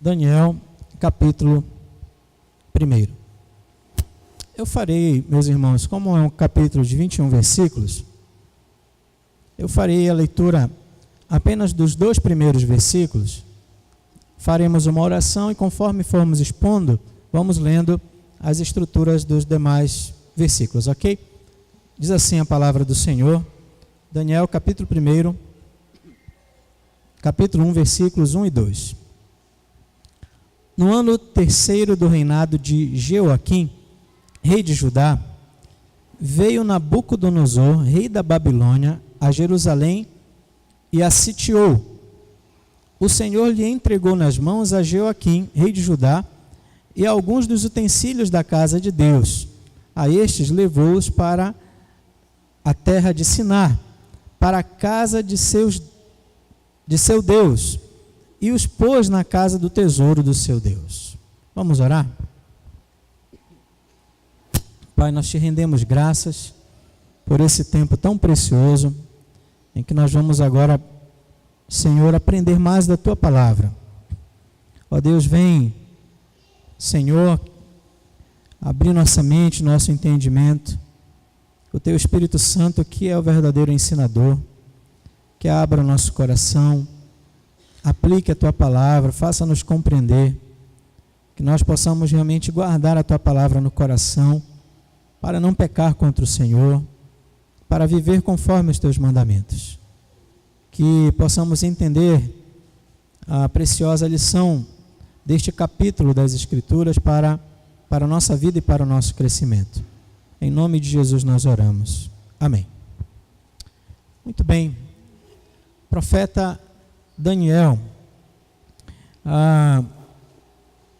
Daniel, capítulo 1. Eu farei, meus irmãos, como é um capítulo de 21 versículos, eu farei a leitura apenas dos 2 primeiros versículos. Faremos uma oração e, conforme formos expondo, vamos lendo as estruturas dos demais versículos, ok? Diz assim a palavra do Senhor, Daniel, capítulo 1, capítulo 1, versículos 1 e 2. No ano 3º do reinado de Jeoaquim, rei de Judá, veio Nabucodonosor, rei da Babilônia, a Jerusalém e a sitiou. O Senhor lhe entregou nas mãos a Jeoaquim, rei de Judá, e alguns dos utensílios da casa de Deus. A estes levou-os para a terra de Sinar, para a casa de seu Deus, e os pôs na casa do tesouro do seu Deus. Vamos orar? Pai, nós te rendemos graças por esse tempo tão precioso, em que nós vamos agora, Senhor, aprender mais da tua palavra. Ó Deus, vem, Senhor, abrir nossa mente, nosso entendimento. O teu Espírito Santo, que é o verdadeiro ensinador, que abra o nosso coração, aplique a tua palavra, faça-nos compreender, que nós possamos realmente guardar a tua palavra no coração, para não pecar contra o Senhor, para viver conforme os teus mandamentos. Que possamos entender a preciosa lição deste capítulo das Escrituras para a nossa vida e para o nosso crescimento. Em nome de Jesus nós oramos. Amém. Muito bem. Profeta Daniel.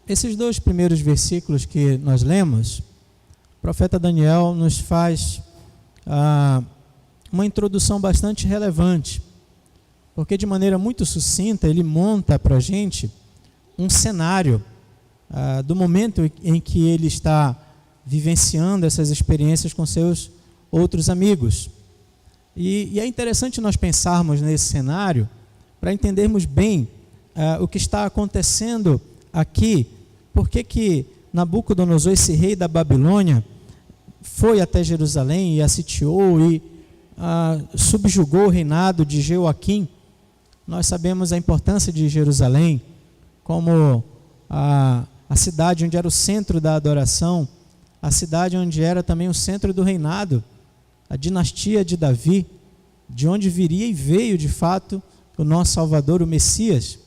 Esses 2 primeiros versículos que nós lemos, o profeta Daniel nos faz uma introdução bastante relevante, porque de maneira muito sucinta ele monta para a gente um cenário do momento em que ele está vivenciando essas experiências com seus outros amigos. E é interessante nós pensarmos nesse cenário para entendermos bem o que está acontecendo aqui. Por que Nabucodonosor, esse rei da Babilônia, foi até Jerusalém e a sitiou e subjugou o reinado de Jeoaquim? Nós sabemos a importância de Jerusalém como a cidade onde era o centro da adoração, a cidade onde era também o centro do reinado, a dinastia de Davi, de onde viria e veio de fato o nosso Salvador, o Messias.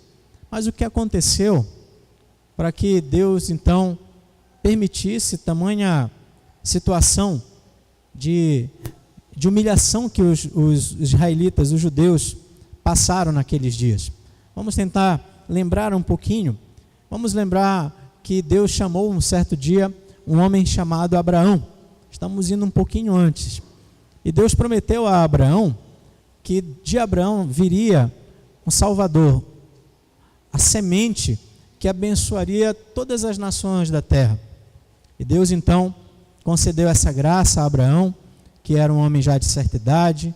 Mas o que aconteceu para que Deus então permitisse tamanha situação de humilhação que os israelitas, os judeus, passaram naqueles dias? Vamos tentar lembrar um pouquinho. Vamos lembrar que Deus chamou um certo dia um homem chamado Abraão. Estamos indo um pouquinho antes. E Deus prometeu a Abraão que de Abraão viria um Salvador, a semente que abençoaria todas as nações da terra. E Deus então concedeu essa graça a Abraão, que era um homem já de certa idade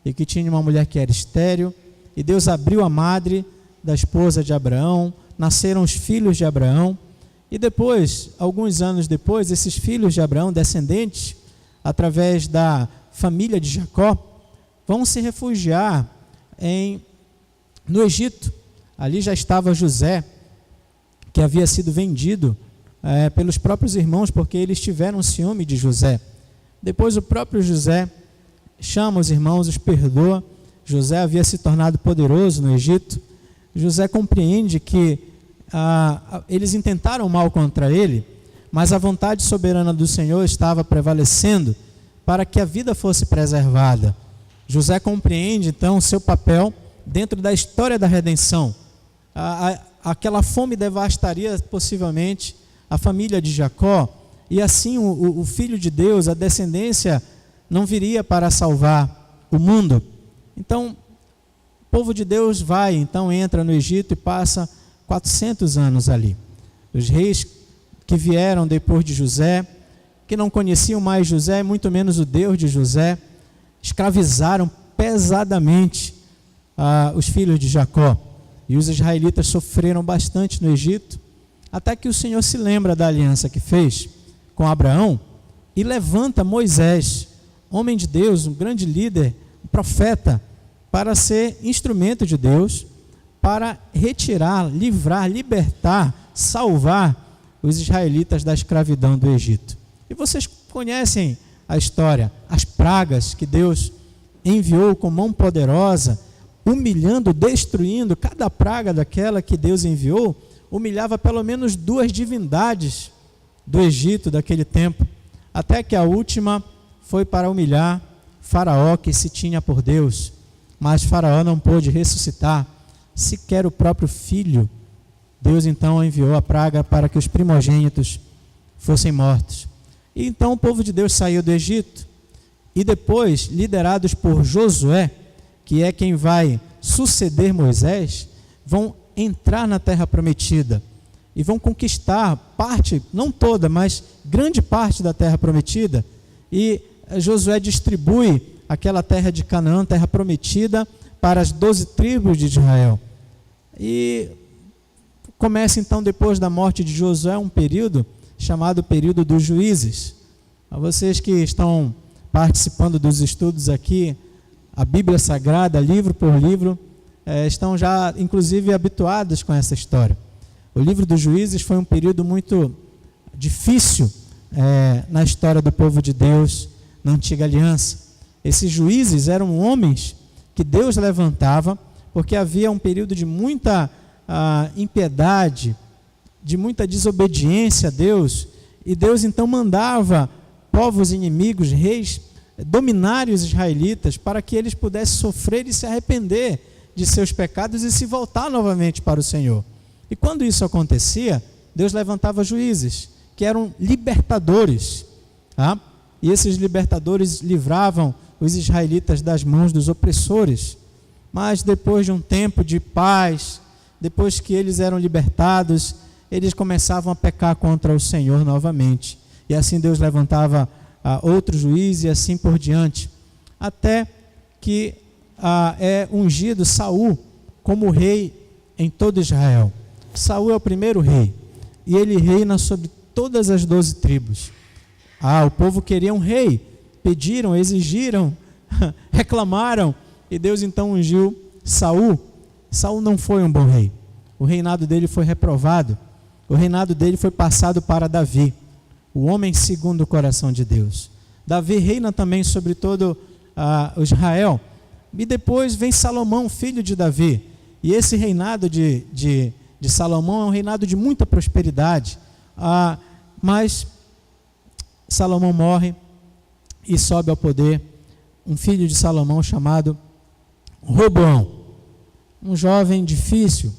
e que tinha uma mulher que era estéril. E Deus abriu a madre da esposa de Abraão, nasceram os filhos de Abraão. E depois, alguns anos depois, esses filhos de Abraão, descendentes, através da família de Jacó, vão se refugiar no Egito. Ali já estava José, que havia sido vendido pelos próprios irmãos, porque eles tiveram ciúme de José. Depois o próprio José chama os irmãos, os perdoa. José havia se tornado poderoso no Egito. José compreende que eles intentaram mal contra ele, mas a vontade soberana do Senhor estava prevalecendo para que a vida fosse preservada. José compreende então o seu papel dentro da história da redenção. Aquela fome devastaria possivelmente a família de Jacó, e assim o Filho de Deus, a descendência, não viria para salvar o mundo. Então, o povo de Deus entra no Egito e passa 400 anos ali. Os reis que vieram depois de José, que não conheciam mais José, muito menos o Deus de José, escravizaram pesadamente os filhos de Jacó. e os israelitas sofreram bastante no Egito, até que o Senhor se lembra da aliança que fez com Abraão e levanta Moisés, homem de Deus, um grande líder, um profeta, para ser instrumento de Deus, para retirar, livrar, libertar, salvar os israelitas da escravidão do Egito. E vocês conhecem a história, as pragas que Deus enviou com mão poderosa, humilhando, destruindo. Cada praga daquela que Deus enviou humilhava pelo menos 2 divindades do Egito daquele tempo, até que a última foi para humilhar Faraó, que se tinha por Deus, mas Faraó não pôde ressuscitar sequer o próprio filho. Deus então enviou a praga para que os primogênitos fossem mortos. E então o povo de Deus saiu do Egito, e depois, liderados por Josué, que é quem vai suceder Moisés, vão entrar na terra prometida e vão conquistar parte, não toda, mas grande parte da terra prometida. E Josué distribui aquela terra de Canaã, terra prometida, para as 12 tribos de Israel. E começa então, depois da morte de Josué, um período chamado período dos juízes. A vocês que estão participando dos estudos aqui, a Bíblia Sagrada, livro por livro, estão já inclusive habituados com essa história. O livro dos juízes foi um período muito difícil na história do povo de Deus, na antiga aliança. Esses juízes eram homens que Deus levantava, porque havia um período de muita impiedade, de muita desobediência a Deus, e Deus então mandava povos inimigos, reis, dominarem os israelitas, para que eles pudessem sofrer e se arrepender de seus pecados e se voltar novamente para o Senhor. E quando isso acontecia, Deus levantava juízes, que eram libertadores, tá? E esses libertadores livravam os israelitas das mãos dos opressores. Mas depois de um tempo de paz, depois que eles eram libertados, eles começavam a pecar contra o Senhor novamente. E assim Deus levantava outro juiz e assim por diante, até que é ungido Saul como rei em todo Israel. Saul é o primeiro rei, e ele reina sobre todas as 12 tribos. O povo queria um rei, pediram, exigiram, reclamaram, e Deus então ungiu Saul. Saul não foi um bom rei, o reinado dele foi reprovado, o reinado dele foi passado para Davi, o homem segundo o coração de Deus. Davi reina também sobre todo o Israel, e depois vem Salomão, filho de Davi, e esse reinado de Salomão é um reinado de muita prosperidade, mas Salomão morre e sobe ao poder um filho de Salomão chamado Roboão, um jovem difícil,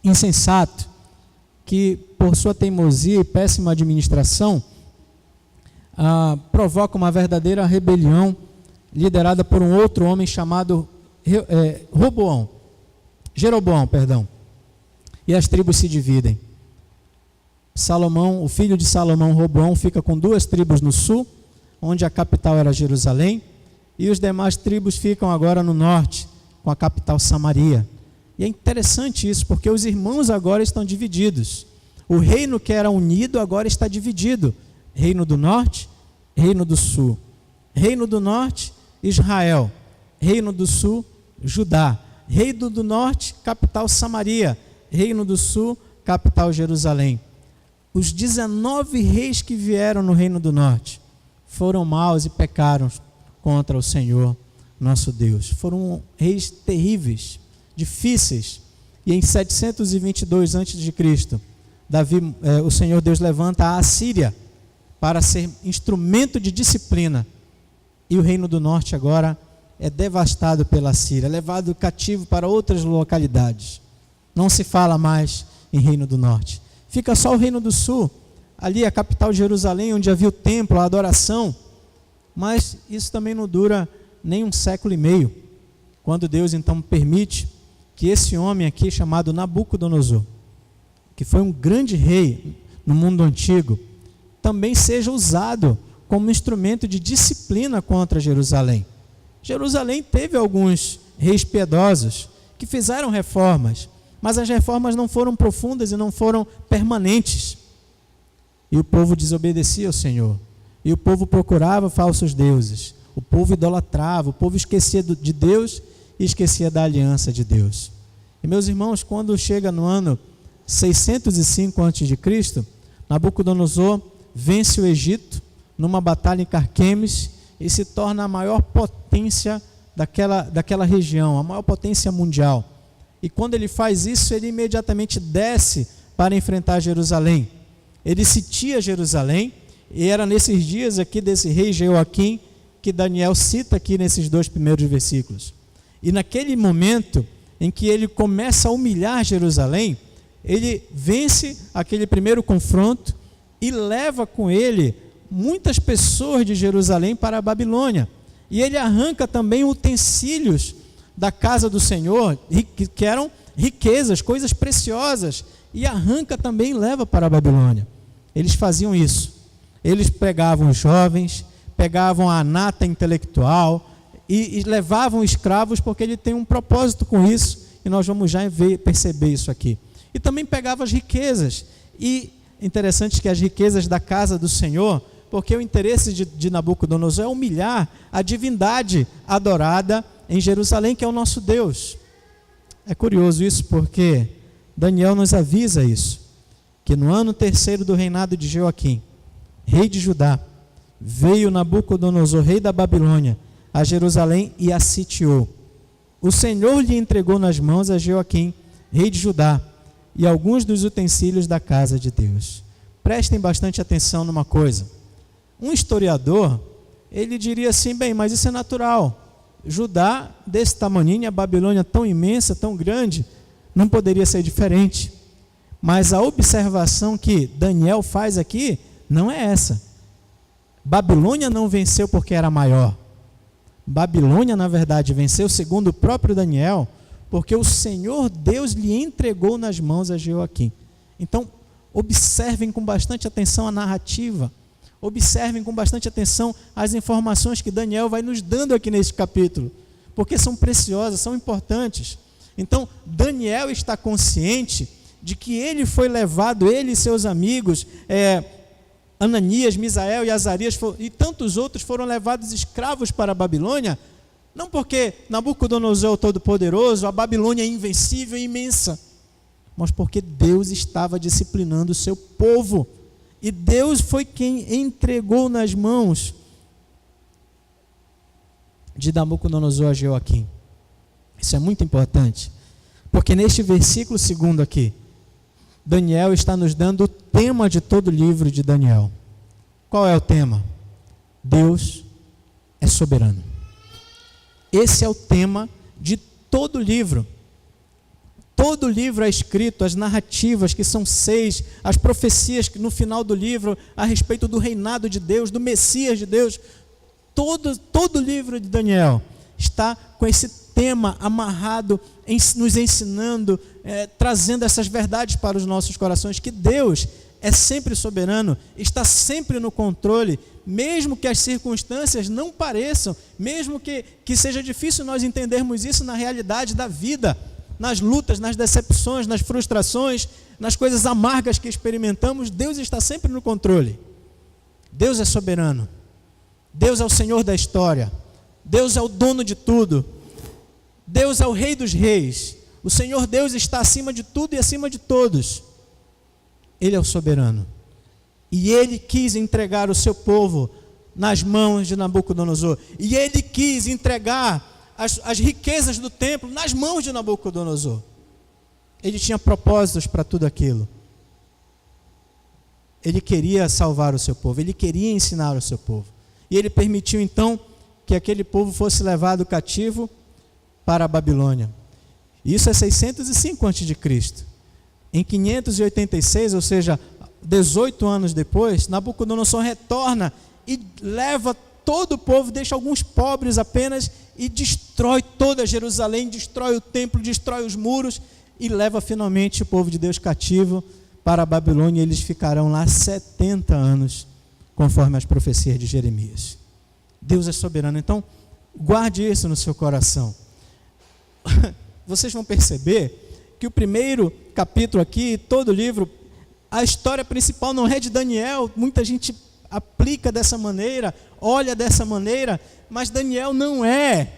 insensato, que por sua teimosia e péssima administração provoca uma verdadeira rebelião liderada por um outro homem chamado Jeroboão, e as tribos se dividem. Salomão, o filho de Salomão, Roboão, fica com 2 tribos no sul, onde a capital era Jerusalém, e os demais tribos ficam agora no norte, com a capital Samaria. E é interessante isso, porque os irmãos agora estão divididos. O reino que era unido agora está dividido. Reino do norte, reino do sul. Reino do norte, Israel. Reino do sul, Judá. Reino do norte, capital Samaria. Reino do sul, capital Jerusalém. Os 19 reis que vieram no reino do norte foram maus e pecaram contra o Senhor nosso Deus. Foram reis terríveis, difíceis. E em 722 a.C., o Senhor Deus levanta a Assíria para ser instrumento de disciplina. E o reino do norte agora é devastado pela Síria, levado cativo para outras localidades. Não se fala mais em reino do norte. Fica só o reino do sul, ali a capital de Jerusalém, onde havia o templo, a adoração. Mas isso também não dura nem 1,5 século, quando Deus então permite que esse homem aqui, chamado Nabucodonosor, que foi um grande rei no mundo antigo, também seja usado como instrumento de disciplina contra Jerusalém. Jerusalém teve alguns reis piedosos que fizeram reformas, mas as reformas não foram profundas e não foram permanentes. E o povo desobedecia ao Senhor. E o povo procurava falsos deuses. O povo idolatrava, o povo esquecia de Deus e esquecia da aliança de Deus. E meus irmãos, quando chega no ano 605 a.C., Nabucodonosor vence o Egito numa batalha em Carquemes e se torna a maior potência daquela região, a maior potência mundial. E quando ele faz isso, ele imediatamente desce para enfrentar Jerusalém. Ele sitia Jerusalém, e era nesses dias aqui desse rei Jeoaquim que Daniel cita aqui nesses 2 primeiros versículos. E naquele momento em que ele começa a humilhar Jerusalém, ele vence aquele primeiro confronto e leva com ele muitas pessoas de Jerusalém para a Babilônia. E ele arranca também utensílios da casa do Senhor, que eram riquezas, coisas preciosas, e arranca também e leva para a Babilônia. Eles faziam isso. Eles pegavam os jovens, pegavam a nata intelectual e levavam escravos, porque ele tem um propósito com isso, e nós vamos já perceber isso aqui. E também pegava as riquezas, e interessante que as riquezas da casa do Senhor, porque o interesse de Nabucodonosor é humilhar a divindade adorada em Jerusalém, que é o nosso Deus. É curioso isso, porque Daniel nos avisa isso, que no ano 3º do reinado de Jeoaquim, rei de Judá, veio Nabucodonosor, rei da Babilônia, a Jerusalém e a sitiou. O Senhor lhe entregou nas mãos a Jeoaquim, rei de Judá, e alguns dos utensílios da casa de Deus. Prestem bastante atenção numa coisa. Um historiador, ele diria assim, bem, mas isso é natural. Judá, desse tamaninho, a Babilônia tão imensa, tão grande, não poderia ser diferente. Mas a observação que Daniel faz aqui não é essa. Babilônia não venceu porque era maior. Babilônia, na verdade, venceu, segundo o próprio Daniel, porque o Senhor Deus lhe entregou nas mãos a Jeoaquim. Então, observem com bastante atenção a narrativa. Observem com bastante atenção as informações que Daniel vai nos dando aqui neste capítulo, porque são preciosas, são importantes. Então, Daniel está consciente de que ele foi levado, ele e seus amigos, Ananias, Misael e Azarias e tantos outros foram levados escravos para a Babilônia, não porque Nabucodonosor é o Todo-Poderoso, a Babilônia é invencível e imensa, mas porque Deus estava disciplinando o seu povo. E Deus foi quem entregou nas mãos de Nabucodonosor a Jeoaquim. Isso é muito importante, porque neste versículo 2 aqui, Daniel está nos dando o tema de todo o livro de Daniel. Qual é o tema? Deus é soberano. Esse é o tema de todo o livro. Todo o livro é escrito, as narrativas, que são 6, as profecias que no final do livro, a respeito do reinado de Deus, do Messias de Deus, todo o livro de Daniel está com esse tema amarrado, nos ensinando, trazendo essas verdades para os nossos corações, que Deus é sempre soberano, está sempre no controle, mesmo que as circunstâncias não pareçam, mesmo que seja difícil nós entendermos isso na realidade da vida, nas lutas, nas decepções, nas frustrações, nas coisas amargas que experimentamos, Deus está sempre no controle. Deus é soberano. Deus é o Senhor da história. Deus é o dono de tudo. Deus é o Rei dos reis. O Senhor Deus está acima de tudo e acima de todos. Ele é o soberano. E Ele quis entregar o seu povo nas mãos de Nabucodonosor. E Ele quis entregar as riquezas do templo nas mãos de Nabucodonosor. Ele tinha propósitos para tudo aquilo. Ele queria salvar o seu povo, ele queria ensinar o seu povo. E ele permitiu então que aquele povo fosse levado cativo para a Babilônia. Isso é 605 a.C. Em 586, ou seja, 18 anos depois, Nabucodonosor retorna e leva todo o povo, deixa alguns pobres apenas e destrói toda Jerusalém, destrói o templo, destrói os muros e leva finalmente o povo de Deus cativo para a Babilônia, e eles ficarão lá 70 anos, conforme as profecias de Jeremias. Deus é soberano, então guarde isso no seu coração. Vocês vão perceber que o primeiro capítulo aqui, todo o livro, a história principal não é de Daniel. Muita gente aplica dessa maneira, olha dessa maneira, mas Daniel não é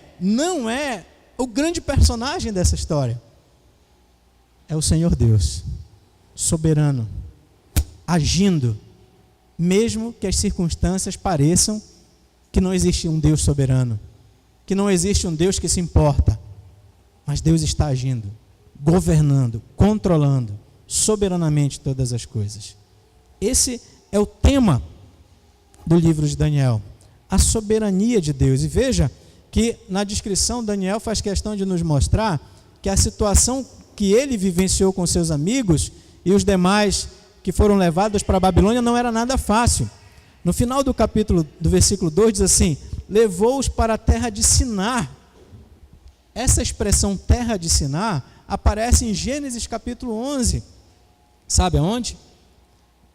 o grande personagem dessa história. É o Senhor Deus, soberano, agindo, mesmo que as circunstâncias pareçam que não existe um Deus soberano, que não existe um Deus que se importa, mas Deus está agindo, governando, controlando soberanamente todas as coisas. Esse é o tema do livro de Daniel, a soberania de Deus. E veja que na descrição Daniel faz questão de nos mostrar que a situação que ele vivenciou com seus amigos e os demais que foram levados para a Babilônia não era nada fácil. No final do capítulo, do versículo 2, diz assim: levou-os para a terra de Sinar. Essa expressão terra de Sinar aparece em Gênesis capítulo 11. Sabe aonde?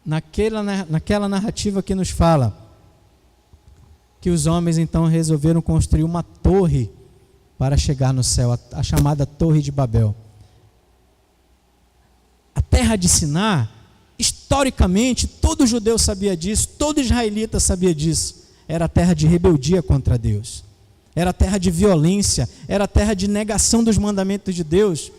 Naquela narrativa que nos fala que os homens então resolveram construir uma torre para chegar no céu, a chamada Torre de Babel. A terra de Sinar, historicamente, todo judeu sabia disso, todo israelita sabia disso. Era a terra de rebeldia contra Deus, era a terra de violência, era a terra de negação dos mandamentos de Deus.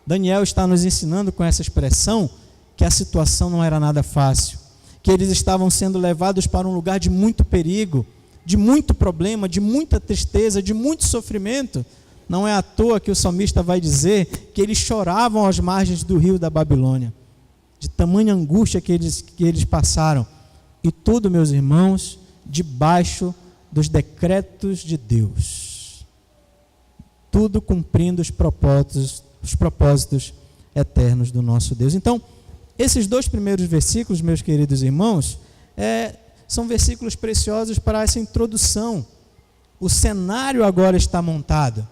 Daniel está nos ensinando com essa expressão que a situação não era nada fácil, que eles estavam sendo levados para um lugar de muito perigo, de muito problema, de muita tristeza, de muito sofrimento. Não é à toa que o salmista vai dizer que eles choravam às margens do rio da Babilônia, de tamanha angústia que eles passaram. E tudo, meus irmãos, debaixo dos decretos de Deus. Tudo cumprindo os propósitos eternos do nosso Deus. Então, esses 2 primeiros versículos, meus queridos irmãos, são versículos preciosos para essa introdução. O cenário agora está montado.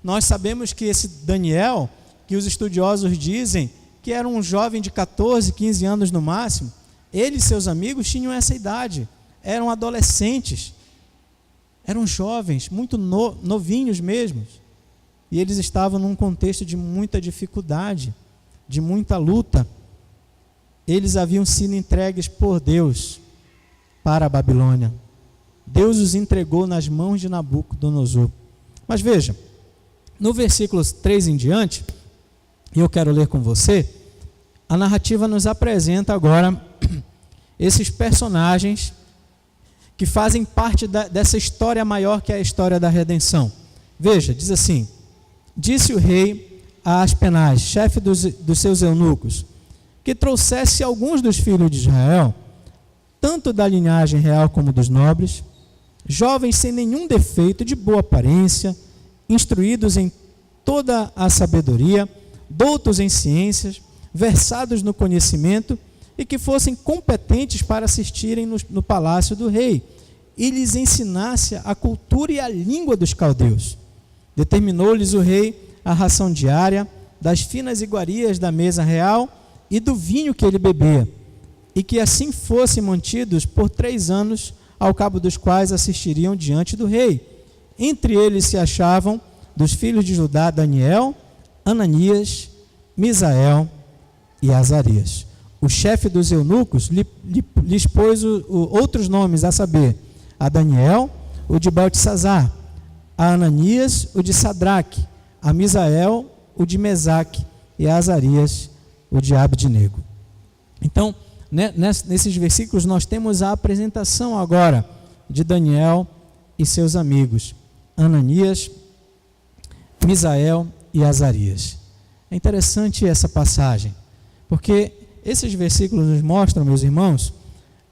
Nós sabemos que esse Daniel, que os estudiosos dizem que era um jovem de 14, 15 anos no máximo, ele e seus amigos tinham essa idade, eram adolescentes, eram jovens, muito novinhos mesmo, e eles estavam num contexto de muita dificuldade, de muita luta. Eles haviam sido entregues por Deus para a Babilônia. Deus os entregou nas mãos de Nabucodonosor. Mas veja, no versículo 3 em diante, e eu quero ler com você, a narrativa nos apresenta agora esses personagens que fazem parte dessa história maior que é a história da redenção. Veja, diz assim: disse o rei a Aspenaz, chefe dos seus eunucos, que trouxesse alguns dos filhos de Israel, tanto da linhagem real como dos nobres, jovens sem nenhum defeito, de boa aparência, instruídos em toda a sabedoria, doutos em ciências, versados no conhecimento, e que fossem competentes para assistirem no palácio do rei, e lhes ensinasse a cultura e a língua dos caldeus. Determinou-lhes o rei a ração diária, das finas iguarias da mesa real e do vinho que ele bebia, e que assim fossem mantidos por 3 anos, ao cabo dos quais assistiriam diante do rei. Entre eles se achavam, dos filhos de Judá, Daniel, Ananias, Misael e Azarias. O chefe dos eunucos lhes pôs outros nomes, a saber, a Daniel, o de Beltesazar, a Ananias, o de Sadraque, a Misael, o de Mesaque, e a Azarias, o de Abdenego. Então, nesses versículos nós temos a apresentação agora de Daniel e seus amigos, Ananias, Misael e Azarias. É interessante essa passagem, porque esses versículos nos mostram, meus irmãos,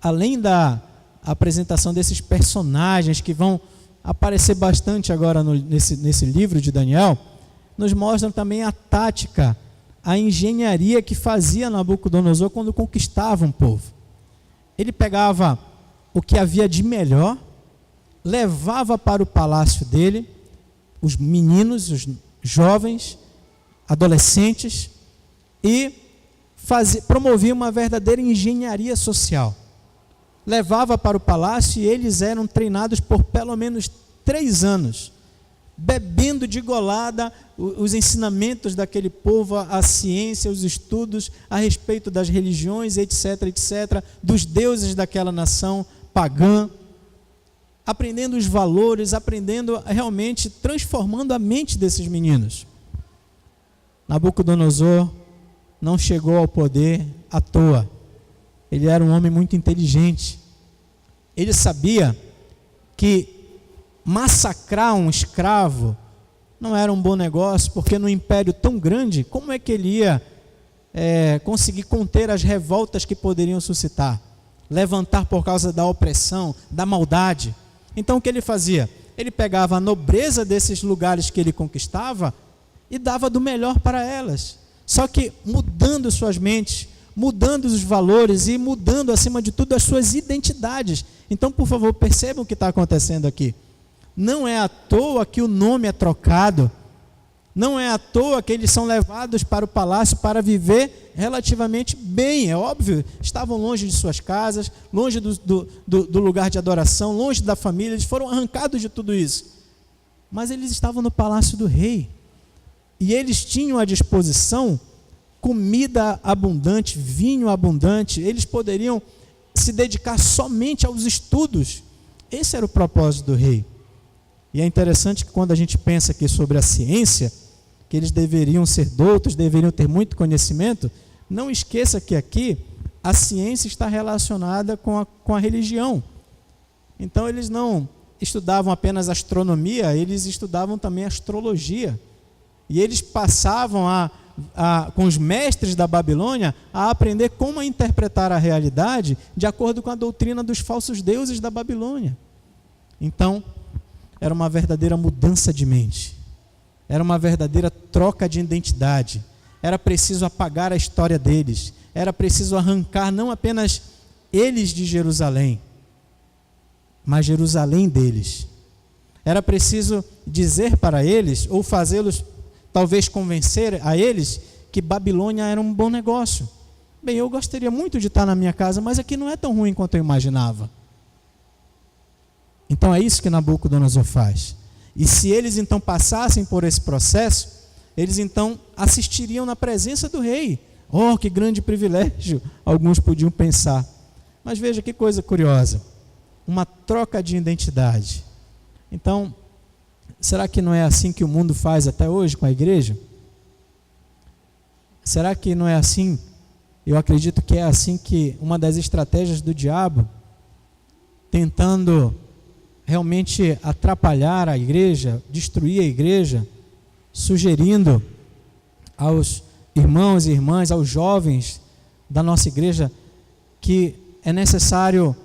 além da apresentação desses personagens que vão aparecer bastante agora nesse livro de Daniel, nos mostram também a tática, a engenharia que fazia Nabucodonosor quando conquistava um povo. Ele pegava o que havia de melhor, levava para o palácio dele os meninos, os jovens, adolescentes, e promovia uma verdadeira engenharia social. Levava para o palácio e eles eram treinados por pelo menos 3 anos bebendo de golada os ensinamentos daquele povo, a ciência, os estudos a respeito das religiões, etc., etc., dos deuses daquela nação pagã, aprendendo os valores, aprendendo realmente, transformando a mente desses meninos. Nabucodonosor não chegou ao poder à toa. Ele era um homem muito inteligente. Ele sabia que massacrar um escravo não era um bom negócio, porque num império tão grande, como é que ele ia conseguir conter as revoltas que poderiam suscitar? Levantar por causa da opressão, da maldade. Então o que ele fazia? Ele pegava a nobreza desses lugares que ele conquistava e dava do melhor para elas. Só que mudando suas mentes, mudando os valores e mudando, acima de tudo, as suas identidades. Então, por favor, percebam o que está acontecendo aqui. Não é à toa que o nome é trocado. Não é à toa que eles são levados para o palácio para viver relativamente bem. É óbvio, estavam longe de suas casas, longe do lugar de adoração, longe da família. Eles foram arrancados de tudo isso. Mas eles estavam no palácio do rei. E eles tinham à disposição comida abundante, vinho abundante. Eles poderiam se dedicar somente aos estudos. Esse era o propósito do rei. E é interessante que quando a gente pensa aqui sobre a ciência, que eles deveriam ser doutos, deveriam ter muito conhecimento, não esqueça que aqui a ciência está relacionada com a religião. Então eles não estudavam apenas astronomia, eles estudavam também astrologia. E eles passavam com os mestres da Babilônia a aprender como interpretar a realidade de acordo com a doutrina dos falsos deuses da Babilônia. Então, era uma verdadeira mudança de mente. Era uma verdadeira troca de identidade. Era preciso apagar a história deles. Era preciso arrancar não apenas eles de Jerusalém, mas Jerusalém deles. Era preciso dizer para eles, ou fazê-los, talvez convencer a eles, que Babilônia era um bom negócio. Bem, eu gostaria muito de estar na minha casa, mas aqui não é tão ruim quanto eu imaginava. Então é isso que Nabucodonosor faz. E se eles então passassem por esse processo, eles então assistiriam na presença do rei. Oh, que grande privilégio, alguns podiam pensar. Mas veja que coisa curiosa, uma troca de identidade. Então, será que não é assim que o mundo faz até hoje com a igreja? Será que não é assim? Eu acredito que é assim que uma das estratégias do diabo, tentando realmente atrapalhar a igreja, destruir a igreja, sugerindo aos irmãos e irmãs, aos jovens da nossa igreja, que é necessário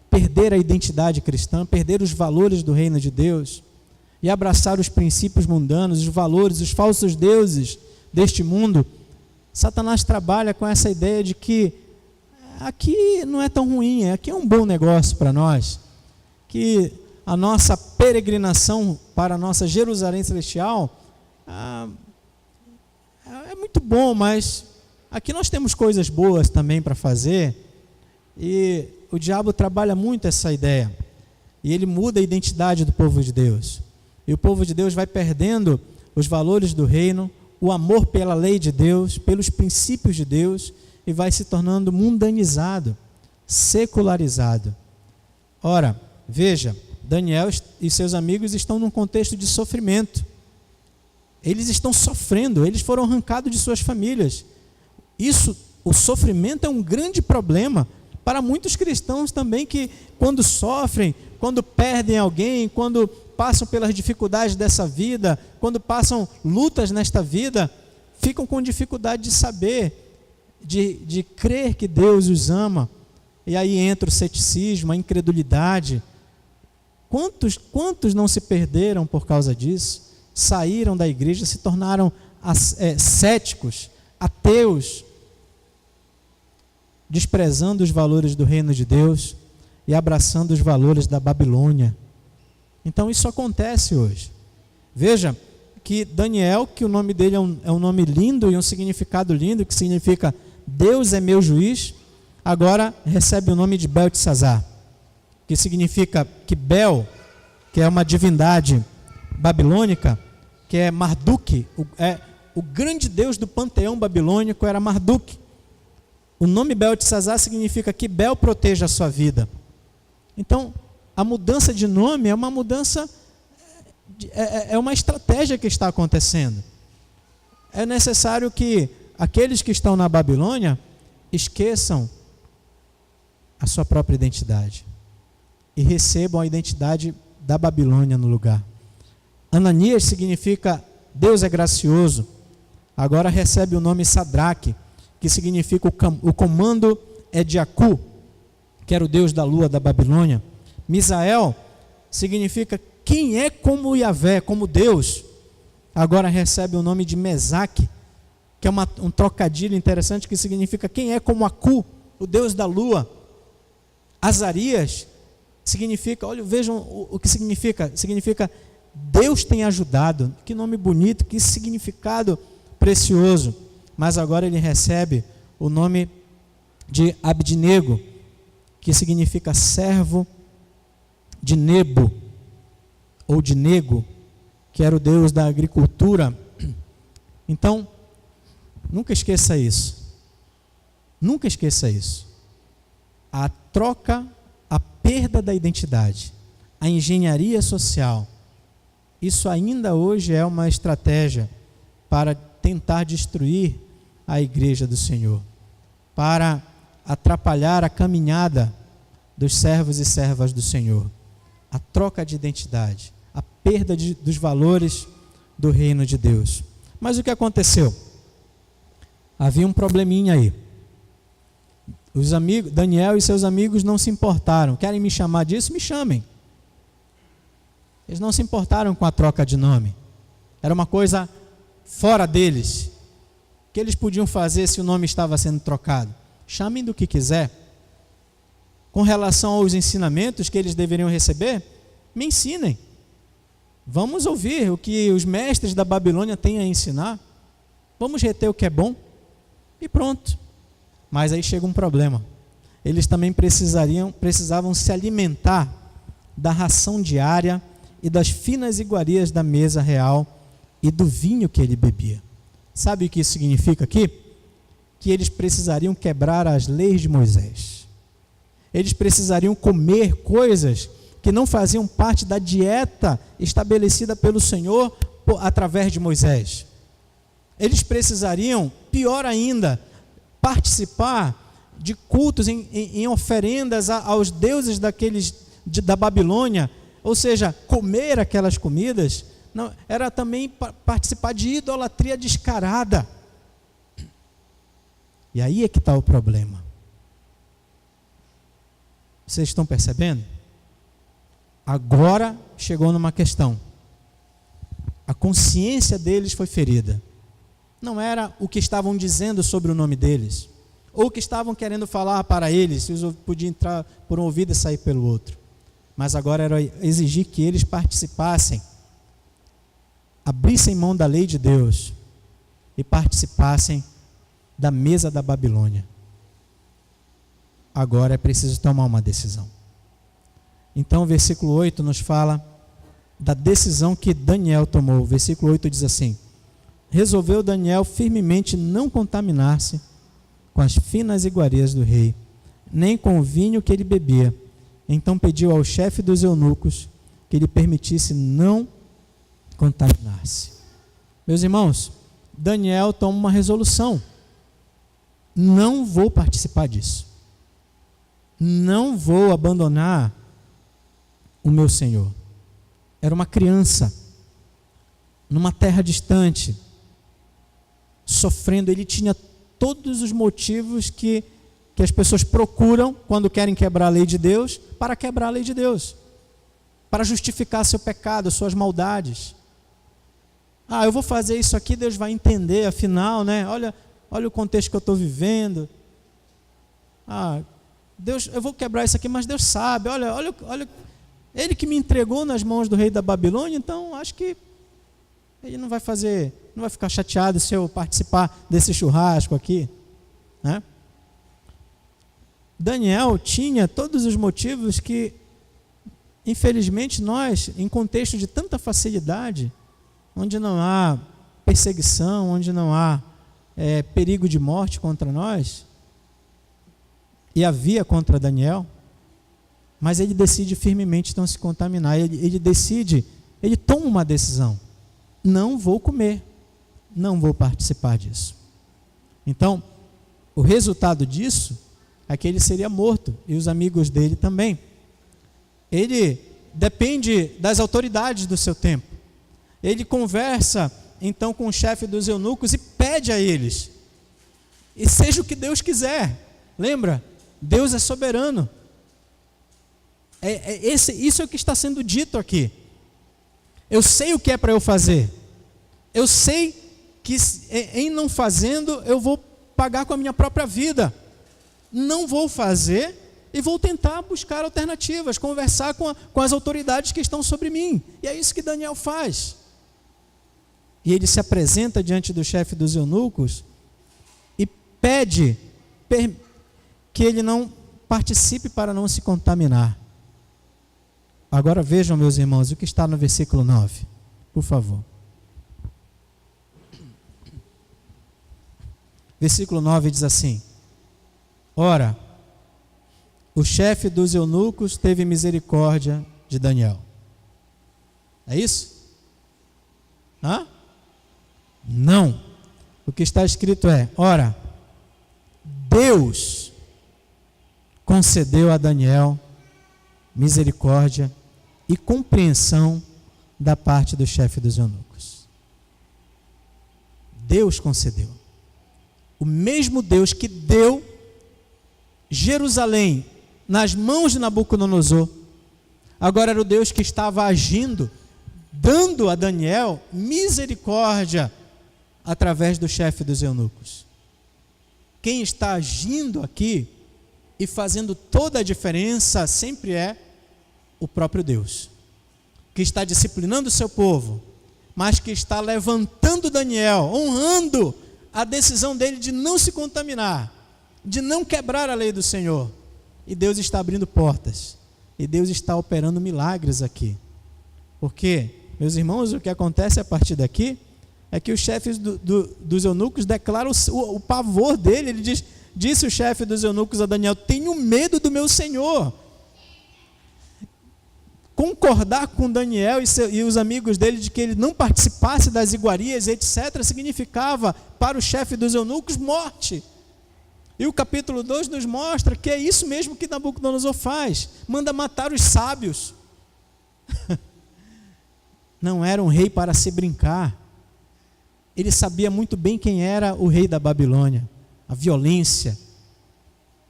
perder a identidade cristã, perder os valores do reino de Deus e abraçar os princípios mundanos, os valores, os falsos deuses deste mundo. Satanás trabalha com essa ideia de que aqui não é tão ruim, aqui é um bom negócio para nós, que a nossa peregrinação para a nossa Jerusalém celestial é muito bom, mas aqui nós temos coisas boas também para fazer. E o diabo trabalha muito essa ideia, e ele muda a identidade do povo de Deus, e o povo de Deus vai perdendo os valores do reino, o amor pela lei de Deus, pelos princípios de Deus, e vai se tornando mundanizado, secularizado. Ora, veja, Daniel e seus amigos estão num contexto de sofrimento. Eles estão sofrendo, eles foram arrancados de suas famílias. O sofrimento é um grande problema para muitos cristãos também, que quando sofrem, quando perdem alguém, quando passam pelas dificuldades dessa vida, quando passam lutas nesta vida, ficam com dificuldade de saber, de crer que Deus os ama. E aí entra o ceticismo, a incredulidade. Quantos não se perderam por causa disso? Saíram da igreja, se tornaram céticos, ateus, desprezando os valores do reino de Deus e abraçando os valores da Babilônia. Então isso acontece hoje. Veja que Daniel, que o nome dele é um nome lindo e um significado lindo, que significa Deus é meu juiz, agora recebe o nome de Beltesazar, que significa que Bel, que é uma divindade babilônica, que é Marduk, o grande deus do panteão babilônico era Marduk. O nome Beltesazar significa que Bel proteja a sua vida. Então, a mudança de nome é uma mudança, é uma estratégia que está acontecendo. É necessário que aqueles que estão na Babilônia esqueçam a sua própria identidade e recebam a identidade da Babilônia no lugar. Ananias significa Deus é gracioso. Agora recebe o nome Sadraque, que significa o comando é de Acu, que era o deus da lua da Babilônia. Misael significa quem é como Yahvé, como Deus. Agora recebe o nome de Mesaque, que é um trocadilho interessante que significa quem é como Acu, o deus da lua. Azarias significa, olha, vejam o que significa. Significa Deus tem ajudado. Que nome bonito, que significado precioso. Mas agora ele recebe o nome de Abednego, que significa servo de Nebo, ou de Nego, que era o deus da agricultura. Então, nunca esqueça isso. Nunca esqueça isso. A troca, a perda da identidade, a engenharia social, isso ainda hoje é uma estratégia para tentar destruir a igreja do Senhor, para atrapalhar a caminhada dos servos e servas do Senhor. A troca de identidade, a perda dos valores do reino de Deus. Mas o que aconteceu? Havia um probleminha aí. Os amigos, Daniel e seus amigos não se importaram. Querem me chamar disso? Me chamem. Eles não se importaram com a troca de nome. Era uma coisa fora deles. O que eles podiam fazer se o nome estava sendo trocado? Chamem do que quiser. Com relação aos ensinamentos que eles deveriam receber, me ensinem. Vamos ouvir o que os mestres da Babilônia têm a ensinar. Vamos reter o que é bom. E pronto. Mas aí chega um problema. Eles também precisavam se alimentar da ração diária e das finas iguarias da mesa real e do vinho que ele bebia. Sabe o que isso significa aqui? Que eles precisariam quebrar as leis de Moisés. Eles precisariam comer coisas que não faziam parte da dieta estabelecida pelo Senhor através de Moisés. Eles precisariam, pior ainda, participar de cultos em oferendas aos deuses da Babilônia, ou seja, comer aquelas comidas. Não, era também participar de idolatria descarada. E aí é que está o problema. Vocês estão percebendo? Agora chegou numa questão. A consciência deles foi ferida. Não era o que estavam dizendo sobre o nome deles, ou o que estavam querendo falar para eles, se podia entrar por um ouvido e sair pelo outro. Mas agora era exigir que eles participassem, abrissem mão da lei de Deus e participassem da mesa da Babilônia. Agora é preciso tomar uma decisão. Então o versículo 8 nos fala da decisão que Daniel tomou. O versículo 8 diz assim: resolveu Daniel firmemente não contaminar-se com as finas iguarias do rei, nem com o vinho que ele bebia. Então pediu ao chefe dos eunucos que lhe permitisse não contaminar-se. Meus irmãos, Daniel toma uma resolução: não vou participar disso, não vou abandonar o meu Senhor. Era uma criança numa terra distante, sofrendo. Ele tinha todos os motivos que as pessoas procuram quando querem quebrar a lei de Deus, para quebrar a lei de Deus, para justificar seu pecado, suas maldades. Eu vou fazer isso aqui, Deus vai entender, afinal, né? Olha o contexto que eu estou vivendo. Deus, eu vou quebrar isso aqui, mas Deus sabe, olha, Ele que me entregou nas mãos do rei da Babilônia, então acho que Ele não vai ficar chateado se eu participar desse churrasco aqui, né? Daniel tinha todos os motivos que infelizmente nós, em contexto de tanta facilidade, onde não há perseguição, onde não há perigo de morte contra nós, e havia contra Daniel, mas ele decide firmemente não se contaminar, ele toma uma decisão: não vou comer, não vou participar disso. Então, o resultado disso é que ele seria morto, e os amigos dele também. Ele depende das autoridades do seu tempo. Ele conversa então com o chefe dos eunucos e pede a eles: e seja o que Deus quiser. Lembra? Deus é soberano. Isso é o que está sendo dito aqui. Eu sei o que é para eu fazer. Eu sei que em não fazendo eu vou pagar com a minha própria vida. Não vou fazer e vou tentar buscar alternativas, conversar com as autoridades que estão sobre mim. E é isso que Daniel faz. E ele se apresenta diante do chefe dos eunucos e pede que ele não participe para não se contaminar. Agora vejam, meus irmãos, o que está no versículo 9, por favor. Versículo 9 diz assim: ora, o chefe dos eunucos teve misericórdia de Daniel. É isso? Hã? Não. O que está escrito é: ora, Deus concedeu a Daniel misericórdia e compreensão da parte do chefe dos eunucos. Deus concedeu. O mesmo Deus que deu Jerusalém nas mãos de Nabucodonosor, agora era o Deus que estava agindo, dando a Daniel misericórdia através do chefe dos eunucos. Quem está agindo aqui e fazendo toda a diferença sempre é o próprio Deus, que está disciplinando o seu povo, mas que está levantando Daniel, honrando a decisão dele de não se contaminar, de não quebrar a lei do Senhor. E Deus está abrindo portas, e Deus está operando milagres aqui. Porque, meus irmãos, o que acontece a partir daqui é que os chefes dos eunucos declaram o pavor dele. Ele disse o chefe dos eunucos a Daniel: tenho medo do meu Senhor. Concordar com Daniel e os amigos dele de que ele não participasse das iguarias, etc., significava para o chefe dos eunucos morte. E o capítulo 2 nos mostra que é isso mesmo que Nabucodonosor faz: manda matar os sábios. Não era um rei para se brincar. Ele sabia muito bem quem era o rei da Babilônia, a violência,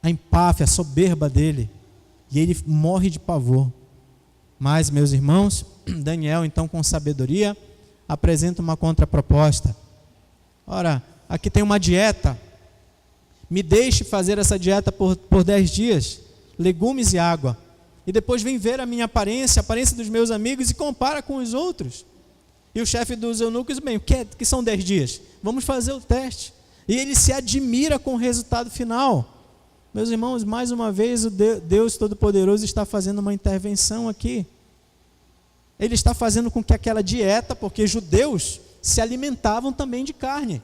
a empáfia, a soberba dele, e ele morre de pavor. Mas, meus irmãos, Daniel, então, com sabedoria, apresenta uma contraproposta. Ora, aqui tem uma dieta. Me deixe fazer essa dieta por 10 dias, legumes e água. E depois vem ver a minha aparência, a aparência dos meus amigos, e compara com os outros. E o chefe dos eunucos, bem, o que são 10 dias? Vamos fazer o teste. E ele se admira com o resultado final. Meus irmãos, mais uma vez o Deus Todo-Poderoso está fazendo uma intervenção aqui. Ele está fazendo com que aquela dieta, porque judeus se alimentavam também de carne,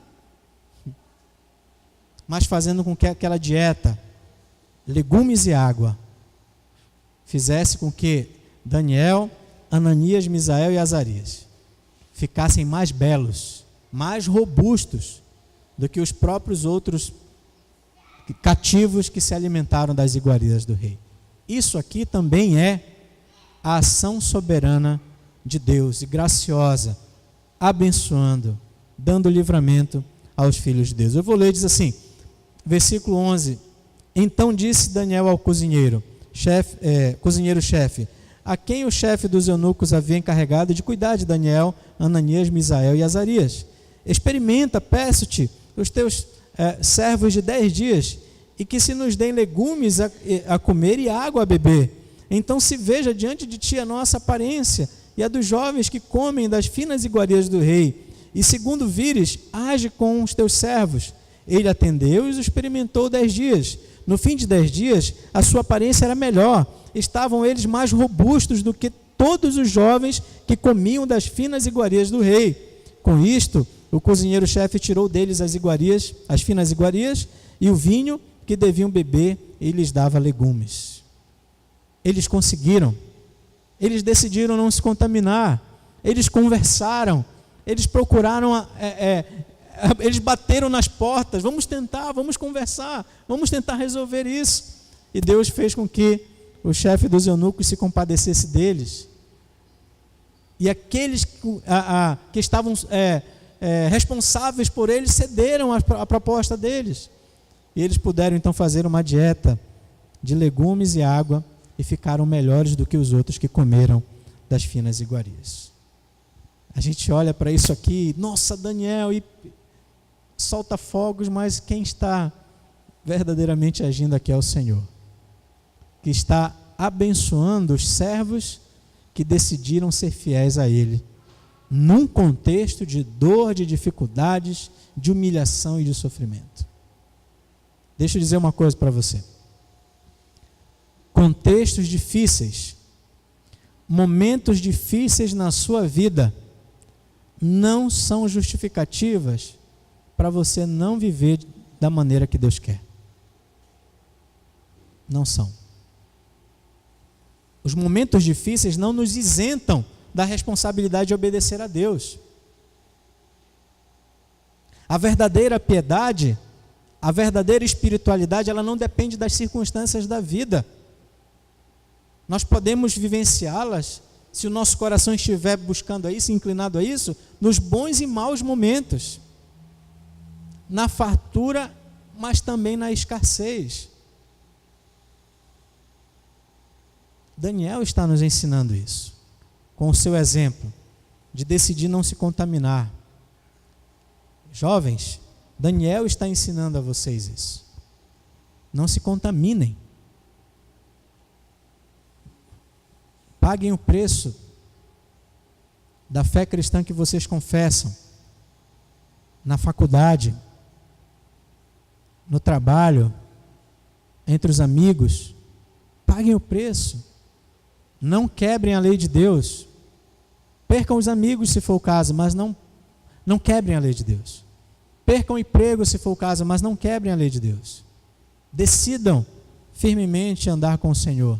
mas fazendo com que aquela dieta, legumes e água, fizesse com que Daniel, Ananias, Misael e Azarias ficassem mais belos, mais robustos do que os próprios outros cativos que se alimentaram das iguarias do rei. Isso aqui também é a ação soberana de Deus e graciosa, abençoando, dando livramento aos filhos de Deus. Eu vou ler, diz assim, versículo 11: então disse Daniel ao cozinheiro-chefe, a quem o chefe dos eunucos havia encarregado de cuidar de Daniel, Ananias, Misael e Azarias: experimenta, peço-te, os teus servos de 10 dias, e que se nos deem legumes a comer e água a beber. Então se veja diante de ti a nossa aparência e a dos jovens que comem das finas iguarias do rei, e segundo vires, age com os teus servos. Ele atendeu e os experimentou 10 dias. no fim de 10 dias, a sua aparência era melhor. Estavam eles mais robustos do que todos os jovens que comiam das finas iguarias do rei. Com isto, o cozinheiro-chefe tirou deles as finas iguarias, e o vinho que deviam beber, e lhes dava legumes. Eles conseguiram. Eles decidiram não se contaminar. Eles conversaram. Eles procuraram, eles bateram nas portas. Vamos tentar, vamos conversar, vamos tentar resolver isso. E Deus fez com que o chefe dos eunucos se compadecesse deles. E aqueles que estavam responsáveis por eles cederam a proposta deles. E eles puderam então fazer uma dieta de legumes e água e ficaram melhores do que os outros que comeram das finas iguarias. A gente olha para isso aqui, nossa, Daniel, e solta fogos, mas quem está verdadeiramente agindo aqui é o Senhor, que está abençoando os servos que decidiram ser fiéis a Ele, num contexto de dor, de dificuldades, de humilhação e de sofrimento. Deixa eu dizer uma coisa para você. Contextos difíceis, momentos difíceis na sua vida, não são justificativas para você não viver da maneira que Deus quer. Não são. Os momentos difíceis não nos isentam da responsabilidade de obedecer a Deus. A verdadeira piedade, a verdadeira espiritualidade, ela não depende das circunstâncias da vida. Nós podemos vivenciá-las, se o nosso coração estiver buscando a isso, inclinado a isso, nos bons e maus momentos, na fartura, mas também na escassez. Daniel está nos ensinando isso, com o seu exemplo, de decidir não se contaminar. Jovens, Daniel está ensinando a vocês isso. Não se contaminem. Paguem o preço da fé cristã que vocês confessam, na faculdade, no trabalho, entre os amigos. Paguem o preço. Não quebrem a lei de Deus. Percam os amigos se for o caso, mas não quebrem a lei de Deus. Percam o emprego se for o caso, mas não quebrem a lei de Deus. Decidam firmemente andar com o Senhor.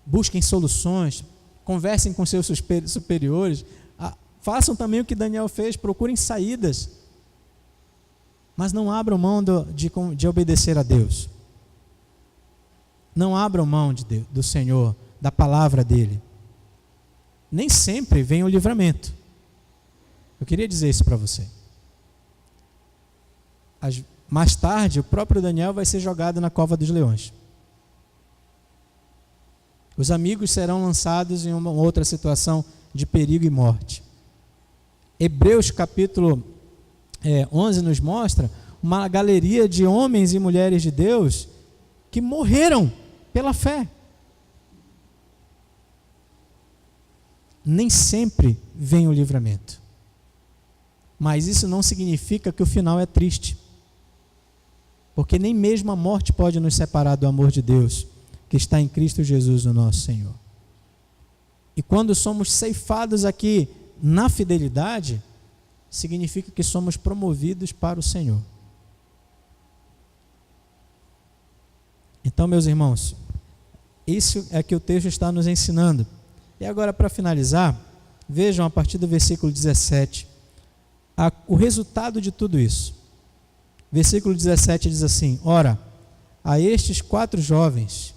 Busquem soluções, conversem com seus superiores, façam também o que Daniel fez, procurem saídas, mas não abram mão de obedecer a Deus. Não abram mão do Senhor, da palavra dEle. Nem sempre vem o livramento. Eu queria dizer isso para você. Mais tarde, o próprio Daniel vai ser jogado na cova dos leões. Os amigos serão lançados em uma outra situação de perigo e morte. Hebreus capítulo 11 nos mostra uma galeria de homens e mulheres de Deus que morreram pela fé. Nem sempre vem o livramento. Mas isso não significa que o final é triste. Porque nem mesmo a morte pode nos separar do amor de Deus, que está em Cristo Jesus, o nosso Senhor. E quando somos ceifados aqui na fidelidade, significa que somos promovidos para o Senhor. Então, meus irmãos, isso é que o texto está nos ensinando. E agora, para finalizar, vejam a partir do versículo 17, o resultado de tudo isso. Versículo 17 diz assim: ora, a estes 4 jovens,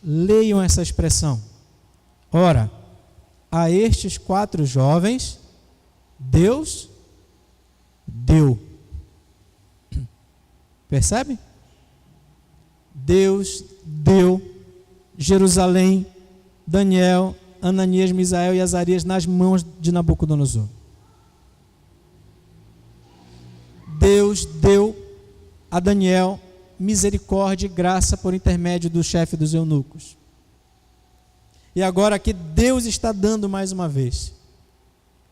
leiam essa expressão, ora, a estes 4 jovens, Deus deu. Percebe? Deus deu Jerusalém, Daniel, Ananias, Misael e Azarias nas mãos de Nabucodonosor. Deus deu a Daniel misericórdia e graça por intermédio do chefe dos eunucos. E agora aqui Deus está dando mais uma vez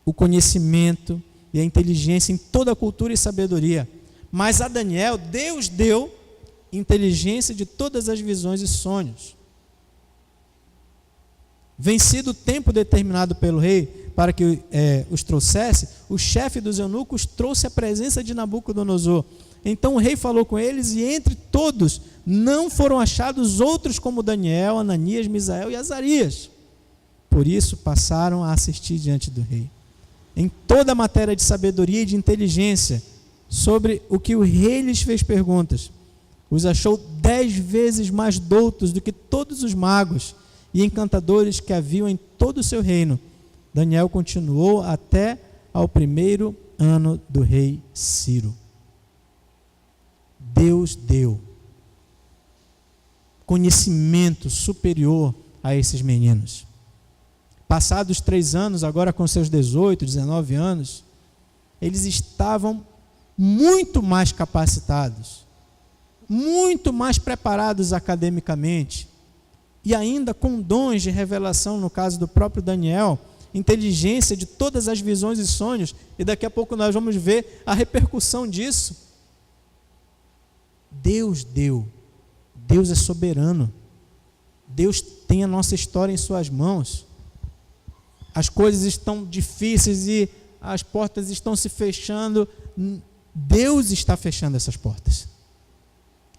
o conhecimento e a inteligência em toda a cultura e sabedoria. Mas a Daniel, Deus deu inteligência de todas as visões e sonhos. Vencido o tempo determinado pelo rei para que os trouxesse, o chefe dos eunucos trouxe a presença de Nabucodonosor. Então o rei falou com eles, e entre todos não foram achados outros como Daniel, Ananias, Misael e Azarias. Por isso passaram a assistir diante do rei. Em toda a matéria de sabedoria e de inteligência, sobre o que o rei lhes fez perguntas, os achou 10 vezes mais doutos do que todos os magos e encantadores que haviam em todo o seu reino. Daniel continuou até ao 1º ano do rei Ciro. Deus deu conhecimento superior a esses meninos. Passados 3 anos, agora com seus 18, 19 anos, eles estavam muito mais capacitados, muito mais preparados academicamente, e ainda com dons de revelação, no caso do próprio Daniel, inteligência de todas as visões e sonhos, e daqui a pouco nós vamos ver a repercussão disso. Deus deu, Deus é soberano, Deus tem a nossa história em suas mãos. As coisas estão difíceis e as portas estão se fechando, Deus está fechando essas portas,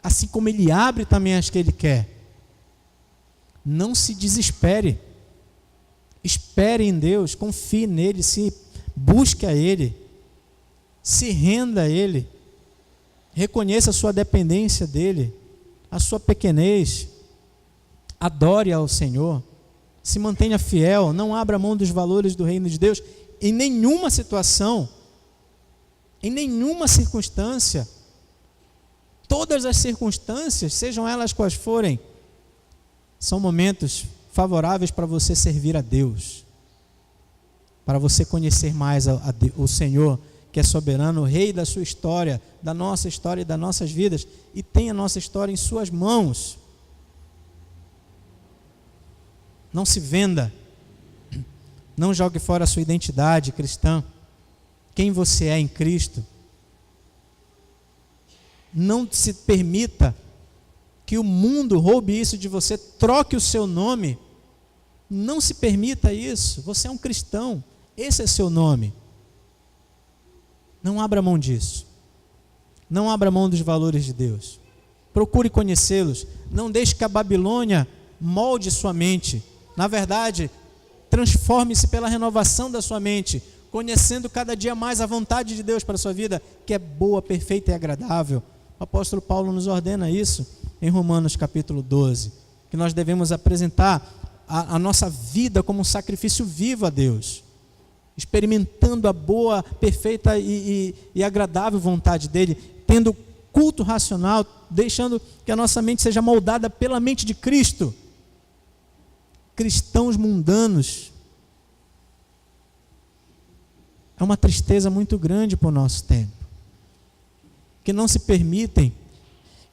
assim como Ele abre também as que Ele quer. Não se desespere, espere em Deus, confie nele, se busque a Ele, se renda a Ele, reconheça a sua dependência dEle, a sua pequenez, adore ao Senhor, se mantenha fiel, não abra mão dos valores do reino de Deus, em nenhuma situação, em nenhuma circunstância. Todas as circunstâncias, sejam elas quais forem, são momentos favoráveis para você servir a Deus, para você conhecer mais o Senhor, que é soberano, o Rei da sua história, da nossa história e das nossas vidas, e tem a nossa história em suas mãos. Não se venda, não jogue fora a sua identidade cristã, quem você é em Cristo. Não se permita que o mundo roube isso de você, troque o seu nome. Não se permita isso. Você é um cristão, esse é seu nome. Não abra mão disso. Não abra mão dos valores de Deus. Procure conhecê-los. Não deixe que a Babilônia molde sua mente. Na verdade, transforme-se pela renovação da sua mente, conhecendo cada dia mais a vontade de Deus para a sua vida, que é boa, perfeita e agradável. O apóstolo Paulo nos ordena isso em Romanos capítulo 12, que nós devemos apresentar a nossa vida como um sacrifício vivo a Deus, experimentando a boa, perfeita e agradável vontade dEle, tendo culto racional, deixando que a nossa mente seja moldada pela mente de Cristo. Cristãos mundanos, é uma tristeza muito grande para o nosso tempo, que não se permitem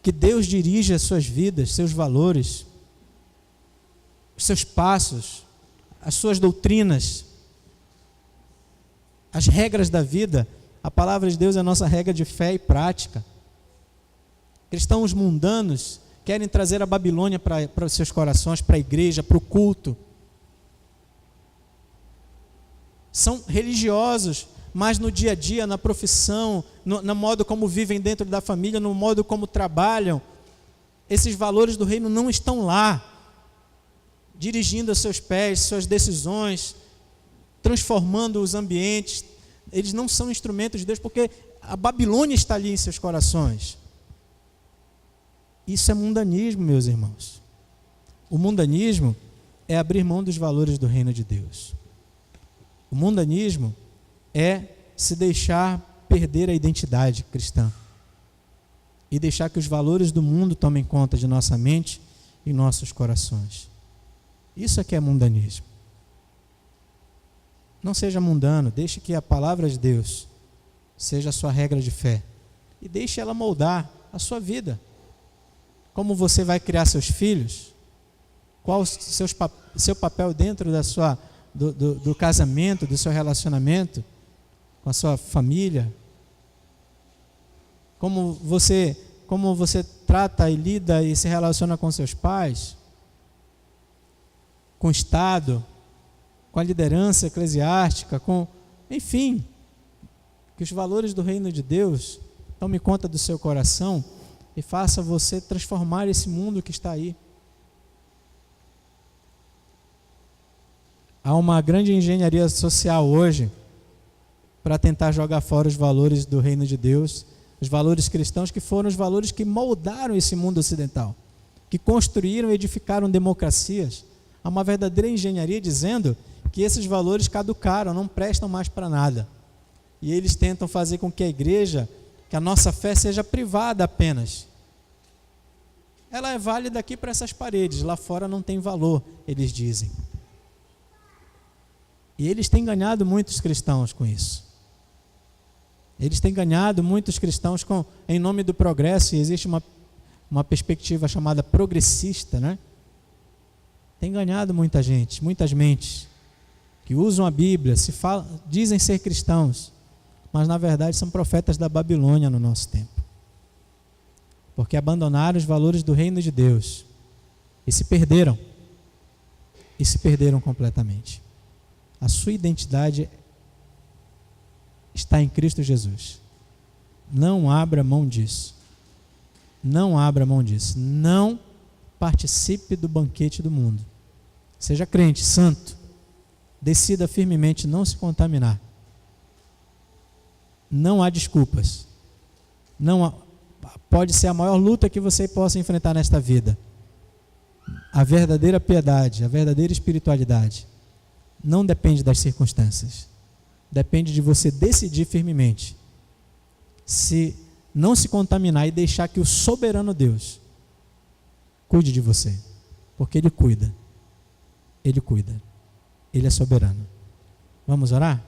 que Deus dirija as suas vidas, seus valores, os seus passos, as suas doutrinas, as regras da vida. A palavra de Deus é a nossa regra de fé e prática. Cristãos mundanos querem trazer a Babilônia para os seus corações, para a igreja, para o culto. São religiosos, mas no dia a dia, na profissão, no modo como vivem dentro da família, no modo como trabalham, esses valores do reino não estão lá, dirigindo os seus pés, suas decisões, transformando os ambientes. Eles não são instrumentos de Deus, porque a Babilônia está ali em seus corações. Isso é mundanismo, meus irmãos. O mundanismo é abrir mão dos valores do reino de Deus. O mundanismo é se deixar perder a identidade cristã e deixar que os valores do mundo tomem conta de nossa mente e nossos corações. Isso é que é mundanismo. Não seja mundano, deixe que a palavra de Deus seja a sua regra de fé e deixe ela moldar a sua vida. Como você vai criar seus filhos? Qual o seu papel dentro do casamento, do seu relacionamento? com a sua família? Como você trata e lida e se relaciona com seus pais? Com o Estado? Com a liderança eclesiástica? Enfim, que os valores do reino de Deus tome conta do seu coração e faça você transformar esse mundo que está aí. Há uma grande engenharia social hoje para tentar jogar fora os valores do reino de Deus, os valores cristãos, que foram os valores que moldaram esse mundo ocidental, que construíram e edificaram democracias. Há uma verdadeira engenharia dizendo que esses valores caducaram, não prestam mais para nada. E eles tentam fazer com que a igreja, que a nossa fé seja privada apenas. Ela é válida aqui para essas paredes, lá fora não tem valor, eles dizem. E eles têm ganhado muitos cristãos com isso. Eles têm ganhado muitos cristãos em nome do progresso, e existe uma perspectiva chamada progressista, né? Tem ganhado muita gente, muitas mentes, que usam a Bíblia, dizem ser cristãos, mas na verdade são profetas da Babilônia no nosso tempo. Porque abandonaram os valores do reino de Deus e se perderam completamente. A sua identidade está em Cristo Jesus. Não abra mão disso. Não abra mão disso. Não participe do banquete do mundo. Seja crente, santo. Decida firmemente não se contaminar. Não há desculpas. Pode ser a maior luta que você possa enfrentar nesta vida. A verdadeira piedade, a verdadeira espiritualidade não depende das circunstâncias. Depende de você decidir firmemente não se contaminar e deixar que o soberano Deus cuide de você. Porque Ele cuida. Ele cuida. Ele é soberano. Vamos orar?